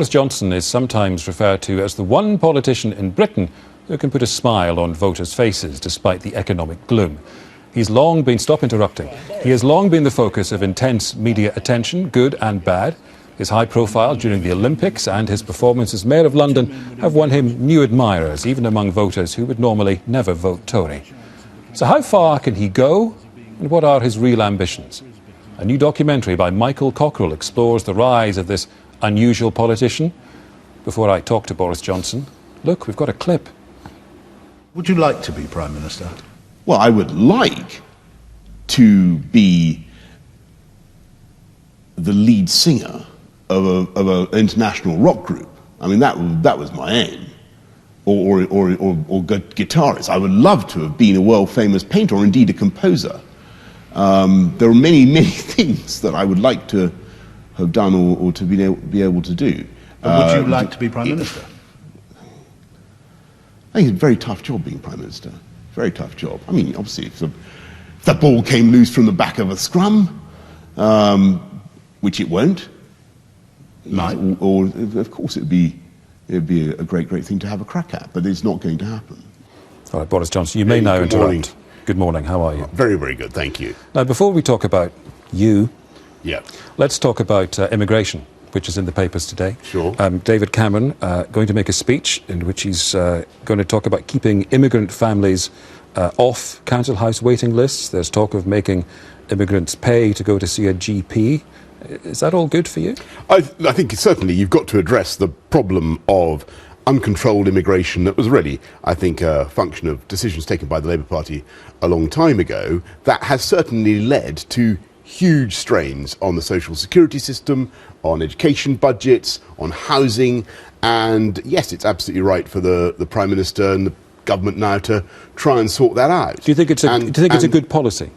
Boris Johnson is sometimes referred to as the one politician in Britain who can put a smile on voters' faces despite the economic gloom. He's long been, stop interrupting, he has long been the focus of intense media attention, good and bad. His high profile during the Olympics and his performance as Mayor of London have won him new admirers, even among voters who would normally never vote Tory. So how far can he go, and what are his real ambitions? A new documentary by Michael Cockrell explores the rise of this unusual politician. Before I talk to Boris Johnson, look, we've got a clip. Would you like to be Prime Minister? Well, I would like to be the lead singer of an international rock group. I mean, that was my aim. Or guitarist. I would love to have been a world-famous painter or indeed a composer. There are many, many things that I would like to have done or to be able to do. But would you like to be Prime Minister? I think it's a very tough job being Prime Minister. Very tough job. I mean, obviously, if the ball came loose from the back of a scrum, which it won't, or of course it'd be a great thing to have a crack at, but it's not going to happen. All right, Boris Johnson, you may now interrupt. Morning. Good morning, how are you? Very, very good, thank you. Now, before we talk about you, Yeah. let's talk about immigration, which is in the papers today. Sure. David Cameron going to make a speech in which he's going to talk about keeping immigrant families off council house waiting lists. There's talk of making immigrants pay to go to see a GP. Is that all good for you? I think certainly you've got to address the problem of uncontrolled immigration that was really, I think, a function of decisions taken by the Labour Party a long time ago. That has certainly led to huge strains on the social security system, on education budgets, on housing. And yes, it's absolutely right for the Prime Minister and the government now to try and sort that out. Do you think it's a good policy?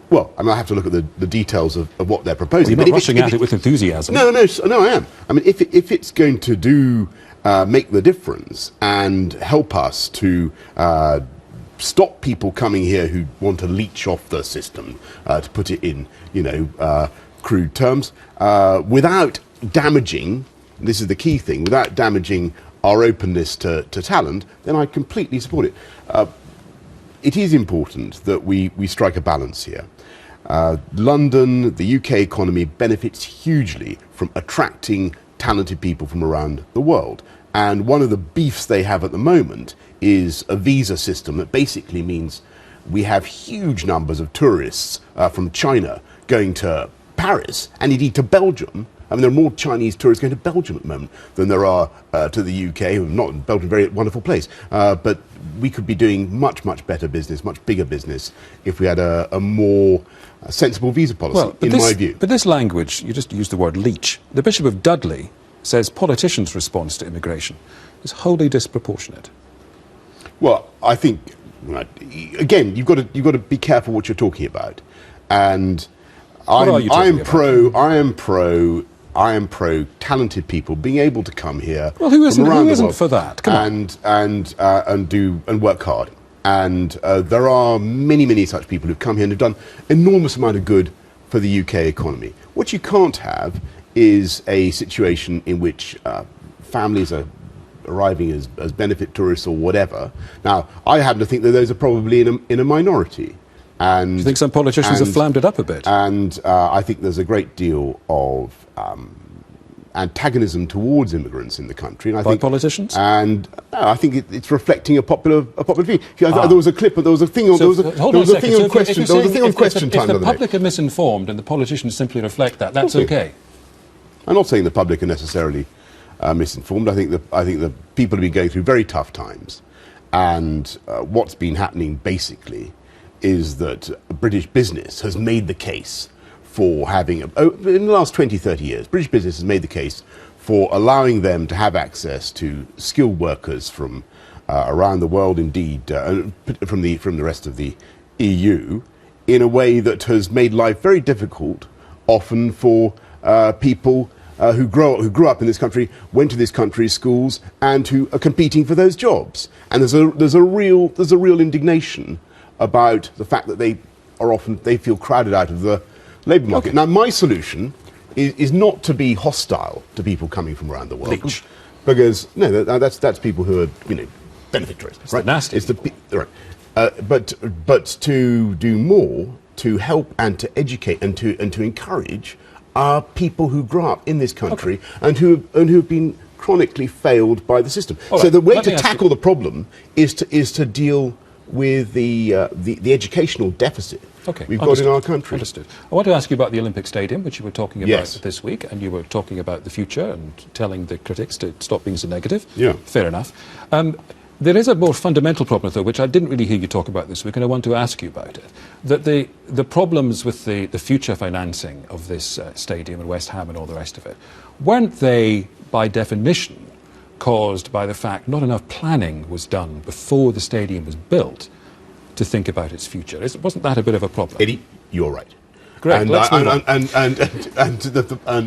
Well, I mean, I have to look at the details of what they're proposing. Well, you're not rushing at it with enthusiasm. No, I am. I mean, if it's going to make the difference and help us to stop people coming here who want to leech off the system, to put it in, crude terms, without damaging, this is the key thing, without damaging our openness to talent, then I completely support it. It is important that we strike a balance here. London, the UK economy benefits hugely from attracting talented people from around the world. And one of the beefs they have at the moment is a visa system that basically means we have huge numbers of tourists from China going to Paris and indeed to Belgium. I mean, there are more Chinese tourists going to Belgium at the moment than there are to the UK. Not Belgium, a very wonderful place. But we could be doing much, much better business, much bigger business, if we had a more sensible visa policy, my view. But this language, you just used the word leech. The Bishop of Dudley says politicians' response to immigration is wholly disproportionate. Well, I think, again, you've got to be careful what you're talking about. And I am pro talented people being able to come here. Well, who isn't for that? Come on. And work hard. And there are many such people who've come here and have done enormous amount of good for the UK economy. What you can't have is a situation in which families are arriving as benefit tourists or whatever. Now, I happen to think that those are probably in a minority. And do you think some politicians have flammed it up a bit? And I think there's a great deal of antagonism towards immigrants in the country. And I think politicians? And I think it's reflecting a popular view. There was a clip, but there was a thing on question. There was a thing on question time. If the public are misinformed and the politicians simply reflect that, that's okay. I'm not saying the public are necessarily misinformed. I think the people have been going through very tough times, and what's been happening basically is that British business has made the case for having, in the last 20, 30 years, British business has made the case for allowing them to have access to skilled workers from around the world, indeed, from the rest of the EU, in a way that has made life very difficult, often for people who grew up in this country, went to this country's schools, and who are competing for those jobs. And there's a real indignation about the fact that they feel crowded out of the labour market. Now, my solution is not to be hostile to people coming from around the world. Leech. Because, no, that's people who are, beneficiaries. It's right? nasty. It's right. But to do more to help and to educate and to encourage are people who grow up in this country and who have been chronically failed by the system. All so right, the way let to me ask tackle the problem is to deal with the educational deficit we've got in our country. Understood. I want to ask you about the Olympic Stadium, which you were talking about Yes. this week, and you were talking about the future and telling the critics to stop being so negative. Yeah. Fair enough. There is a more fundamental problem, though, which I didn't really hear you talk about this week, and I want to ask you about it. That the problems with the future financing of this stadium and West Ham and all the rest of it, weren't they, by definition, caused by the fact not enough planning was done before the stadium was built to think about its future? Wasn't that a bit of a problem? Eddie, you're right. Great, let's move on.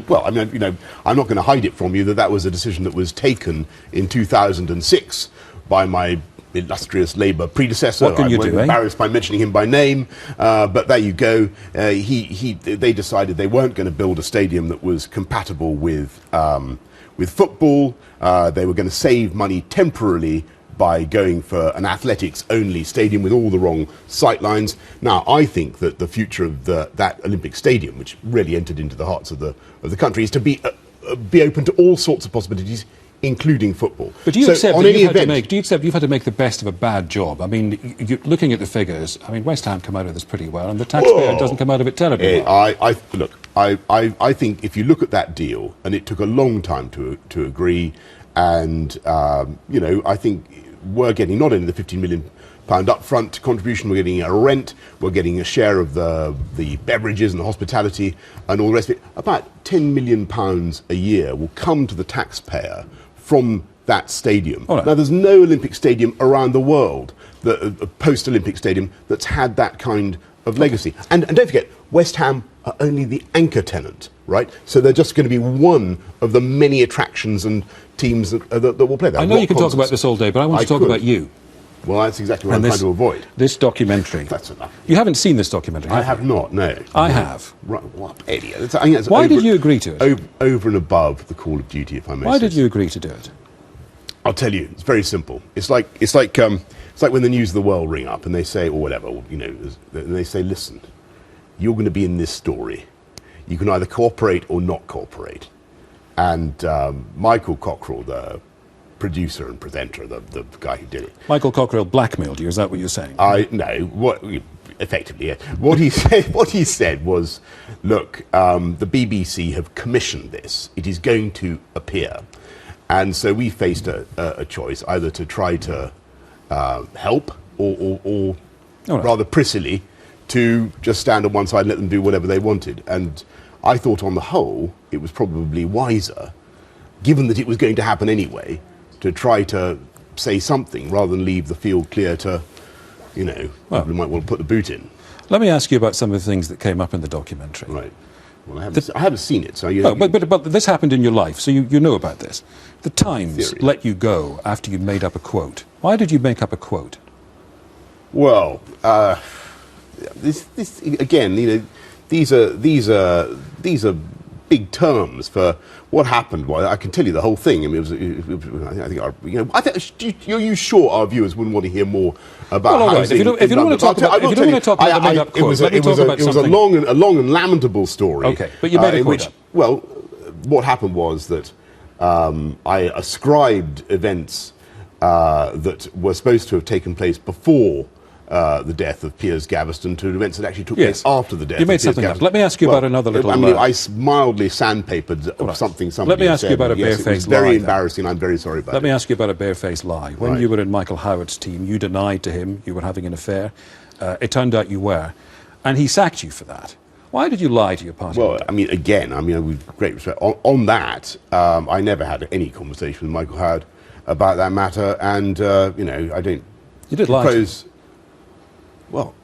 Well, I mean, I'm not going to hide it from you that was a decision that was taken in 2006 by my illustrious Labour predecessor. What can you do, I'm embarrassed by mentioning him by name, but there you go. They decided they weren't going to build a stadium that was compatible with football. They were going to save money temporarily by going for an athletics-only stadium with all the wrong sightlines. Now, I think that the future of that Olympic Stadium, which really entered into the hearts of the country, is to be open to all sorts of possibilities, including football. But do you accept that you've had to make the best of a bad job? I mean, looking at the figures, I mean, West Ham come out of this pretty well, and the taxpayer doesn't come out of it terribly well. I think if you look at that deal, and it took a long time to agree, and I think we're getting not only the £15 million upfront contribution, we're getting a rent, we're getting a share of the beverages and the hospitality and all the rest of it. About £10 million a year will come to the taxpayer from that stadium. Right. Now, there's no Olympic stadium around the world, a post-Olympic stadium, that's had that kind of legacy. And don't forget, West Ham are only the anchor tenant, right? So they're just going to be one of the many attractions and teams that will play there. I know you can talk about this all day, but I want to talk about you. Well, that's exactly what I'm trying to avoid. This documentary. That's enough. You haven't seen this documentary, I have not, no. I have. Right, what, Eddie? Why did you agree to it? Over and above the Call of Duty, if I may say. Why did you agree to do it? I'll tell you, it's very simple. It's like when the News of the World ring up and they say, or whatever, and they say, listen, you're going to be in this story. You can either cooperate or not cooperate. And Michael Cockerell, the producer and presenter, the guy who did it. Michael Cockerell blackmailed you, is that what you're saying? Effectively, yeah. What he said was, look, the BBC have commissioned this. It is going to appear. And so we faced a choice, either to try to help or rather prissily, to just stand on one side and let them do whatever they wanted. And I thought on the whole, it was probably wiser, given that it was going to happen anyway, to try to say something rather than leave the field clear to, people who might want to put the boot in. Let me ask you about some of the things that came up in the documentary. Right. Well, I haven't seen it, so but this happened in your life, so you know about this. The Times Theory. let you go after you made up a quote. Why did you make up a quote? Well, this again, these are big terms for what happened. Well, I can tell you the whole thing. I mean, I think are you sure our viewers wouldn't want to hear more about? Well, if you don't want to talk about the made-up quote, let me talk about something. It was a long and lamentable story. Okay, but you made a quote. Well, what happened was that I ascribed events that were supposed to have taken place before the death of Piers Gaveston to events that actually took place after the death you made of Piers something Gaveston. up. Let me ask you about another little... I mean, I mildly sandpapered something somebody Let me ask you about a barefaced lie. It was very embarrassing. I'm very sorry about it. Let me ask you about a barefaced lie. When you were in Michael Howard's team, you denied to him you were having an affair. It turned out you were. And he sacked you for that. Why did you lie to your party? Well, I mean, again, with great respect, on that, I never had any conversation with Michael Howard about that matter, and, I don't... You did lie to him. Well,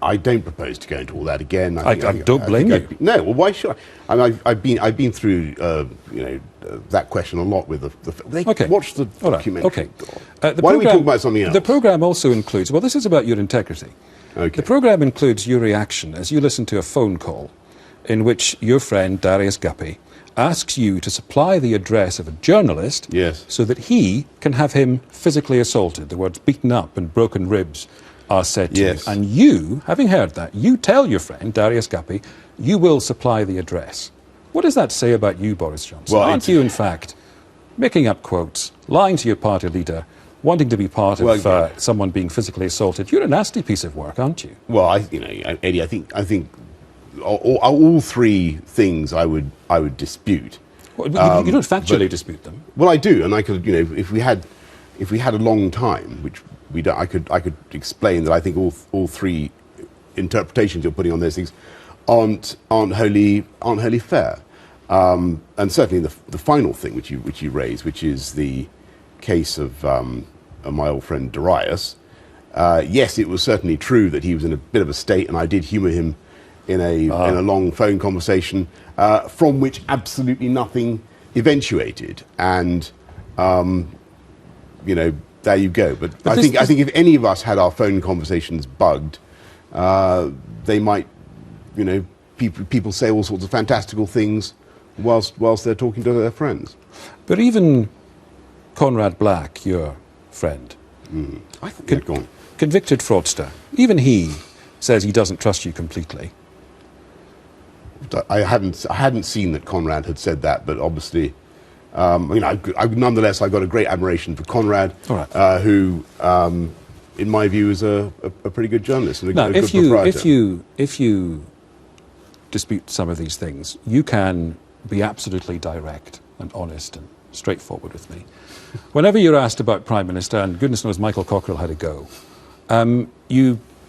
I don't propose to go into all that again. I don't blame you. No, well, why should I? I mean, I've been through, that question a lot with the... Watch the documentary. Okay. Why don't we talk about something else? The programme also includes... Well, this is about your integrity. Okay. The programme includes your reaction as you listen to a phone call in which your friend Darius Guppy asks you to supply the address of a journalist so that he can have him physically assaulted. The words beaten up and broken ribs are said to you. And you, having heard that, you tell your friend Darius Guppy you will supply the address. What does that say about you, Boris Johnson? Well, aren't you, in fact, making up quotes, lying to your party leader, wanting to be part of someone being physically assaulted? You're a nasty piece of work, aren't you? Well, Eddie, I think all three things I would dispute. Well, you don't factually dispute them. Well, I do, and I could, if we had a long time, which we don't, I could explain that I think all three interpretations you're putting on those things aren't wholly fair. And certainly the final thing which you raise, which is the case of my old friend Darius. Yes, it was certainly true that he was in a bit of a state, and I did humour him in a long phone conversation, from which absolutely nothing eventuated. And there you go. But I think if any of us had our phone conversations bugged, they might, people say all sorts of fantastical things whilst they're talking to their friends. But even Conrad Black, your friend, convicted fraudster, even he says he doesn't trust you completely. I hadn't seen that Conrad had said that, but obviously, nonetheless, I've got a great admiration for Conrad, who, in my view, is a pretty good journalist and a good proprietor. If you dispute some of these things, you can be absolutely direct and honest and straightforward with me. Whenever you're asked about Prime Minister, and goodness knows Michael Cockerell had a go,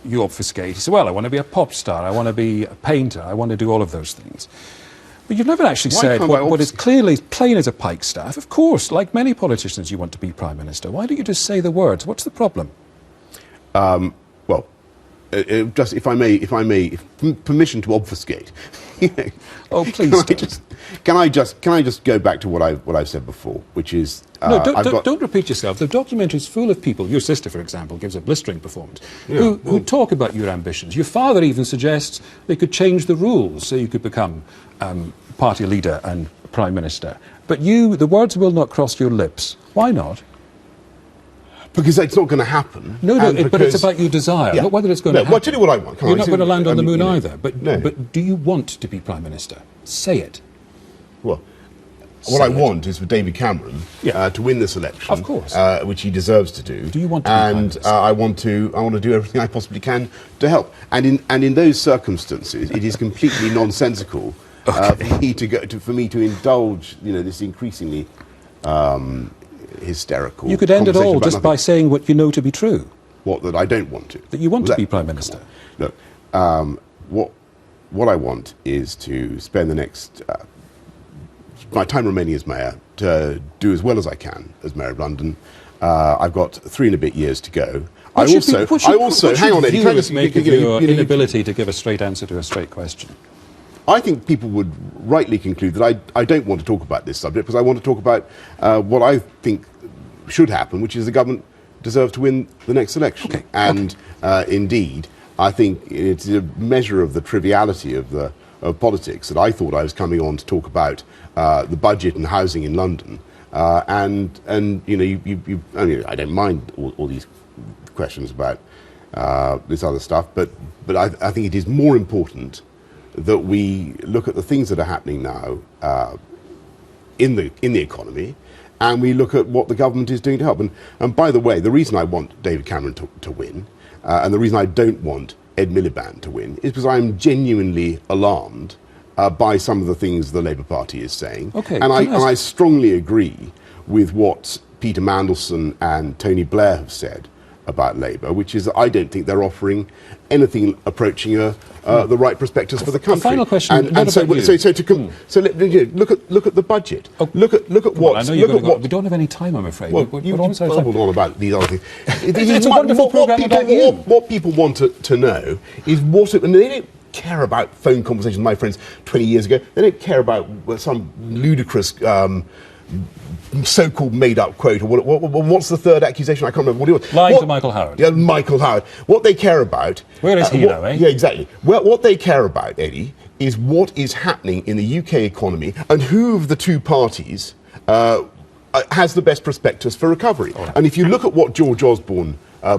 you obfuscate. You say, well, I want to be a pop star, I want to be a painter, I want to do all of those things. But you've never actually said what is clearly plain as a pikestaff. Of course, like many politicians, you want to be Prime Minister. Why don't you just say the words? What's the problem? Just if I may, permission to obfuscate. Oh, please don't. Can I just go back to what I've said before, which is no, don't repeat yourself. The documentary's full of people. Your sister, for example, gives a blistering performance. Who talk about your ambitions. Your father even suggests they could change the rules so you could become party leader and Prime Minister. But the words will not cross your lips. Why not? Because it's not going to happen. But it's about your desire, not whether it's going to happen. Well, I'll tell you what I want. You're not going to land on the moon either. But do you want to be Prime Minister? Say it. Well, what I want is for David Cameron to win this election, of course, which he deserves to do. Do you want to? And I want to do everything I possibly can to help. And in those circumstances, it is completely nonsensical for me to indulge, this increasingly hysterical. You could end it all just by saying what you know to be true. What, that I don't want to? That you want to be Prime Minister. Look, what I want is to spend the next my time remaining as Mayor to do as well as I can as Mayor of London. I've got 3 and a bit years to go. I also hang on, Eddie. Your inability to give a straight answer to a straight question. I think people would rightly conclude that I don't want to talk about this subject because I want to talk about what I think should happen, which is the government deserves to win the next election. Indeed, I think it's a measure of the triviality of politics that I thought I was coming on to talk about the budget and housing in London. I don't mind all these questions about this other stuff, but I think it is more important that we look at the things that are happening now in the economy, and we look at what the government is doing to help. And by the way, the reason I want David Cameron to win, and the reason I don't want Ed Miliband to win, is because I'm genuinely alarmed by some of the things the Labour Party is saying. And I strongly agree with what Peter Mandelson and Tony Blair have said about Labour, which is that I don't think they're offering anything approaching the right prospectus for the country. A final question. So look at the budget. Look at what. We don't have any time, I'm afraid. You babbled on about these other things. It's a wonderful programme about you. What people want to know is and they don't care about phone conversations with my friends 20 years ago. They don't care about some ludicrous so-called made-up quote, or what's the third accusation? I can't remember. Lying to Michael Howard. Yeah, Michael Howard. What they care about... Where is he now, eh? Yeah, exactly. Well, what they care about, Eddie, is what is happening in the UK economy and who of the two parties has the best prospectus for recovery. And if you look at what George Osborne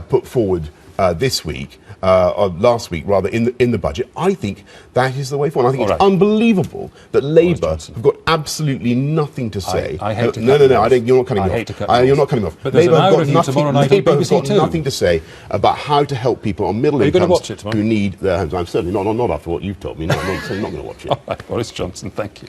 put forward this week, or last week rather, in the budget, I think that is the way forward. I think it's unbelievable that Labour have got absolutely nothing to say. I hate to no, you're not cutting me off. hate to cut you You're off. not cutting me off. But there's Labour an have hour got review nothing, tomorrow night on Labour have BBC got Two. nothing to say about how to help people on middle you gonna incomes watch it tomorrow? who need their homes. I'm certainly not after what you've told me. No, I'm not going to watch it. All right, Boris Johnson, thank you.